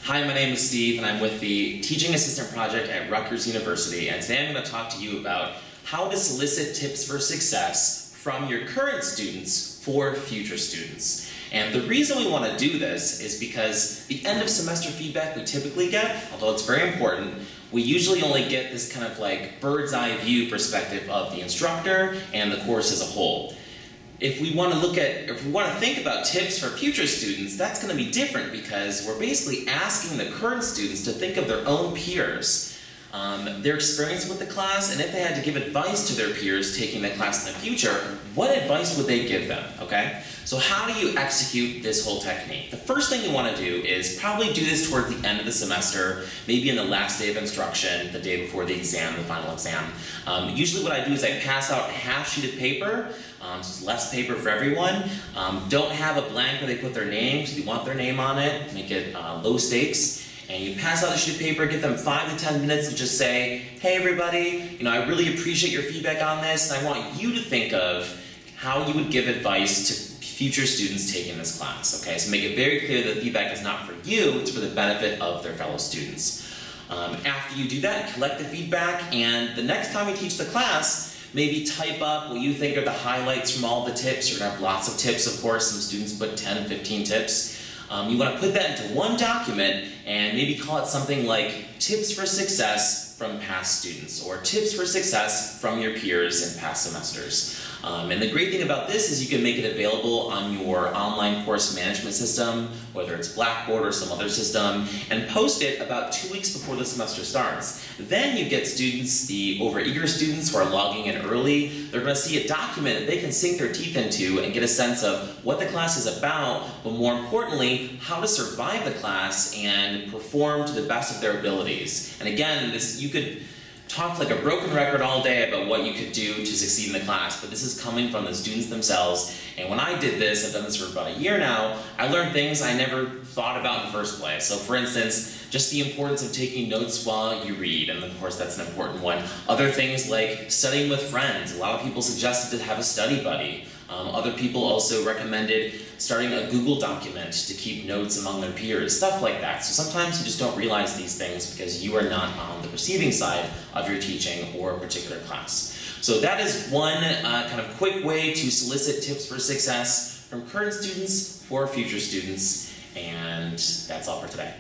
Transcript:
Hi, my name is Steve and I'm with the Teaching Assistant Project at Rutgers University, and today I'm going to talk to you about how to solicit tips for success from your current students for future students. And the reason we want to do this is because the end of semester feedback we typically get, although it's very important, we usually only get this kind of like bird's eye view perspective of the instructor and the course as a whole. If we want to think about tips for future students, that's going to be different because we're basically asking the current students to think of their own peers, their experience with the class, and if they had to give advice to their peers taking the class in the future, what advice would they give them, okay? So how do you execute this whole technique? The first thing you want to do is probably do this towards the end of the semester, maybe in the last day of instruction, the day before the exam, the final exam. Usually what I do is I pass out a half sheet of paper, so it's less paper for everyone. Don't have a blank where they put their name, because you want their name on it, make it low stakes. And you pass out a sheet of paper, give them 5 to 10 minutes to just say, hey everybody, I really appreciate your feedback on this, and I want you to think of how you would give advice to future students taking this class, okay? So make it very clear that the feedback is not for you, it's for the benefit of their fellow students. After you do that, collect the feedback, and the next time you teach the class, maybe type up what you think are the highlights from all the tips. You're gonna have lots of tips, of course. Some students put 10, 15 tips. You want to put that into one document and maybe call it something like tips for success from past students or tips for success from your peers in past semesters. And the great thing about this is you can make it available on your online course management system, whether it's Blackboard or some other system, and post it about 2 weeks before the semester starts. Then you get students, the overeager students who are logging in early, they're going to see a document that they can sink their teeth into and get a sense of what the class is about, but more importantly, how to survive the class and perform to the best of their abilities. And again, you could talk like a broken record all day about what you could do to succeed in the class, but this is coming from the students themselves. And when I did this, I've done this for about a year now, I learned things I never thought about in the first place. So for instance, just the importance of taking notes while you read, and of course that's an important one. Other things like studying with friends. A lot of people suggested to have a study buddy. Other people also recommended starting a Google document to keep notes among their peers, stuff like that. So sometimes you just don't realize these things because you are not on the receiving side of your teaching or a particular class. So that is one kind of quick way to solicit tips for success from current students for future students, and that's all for today.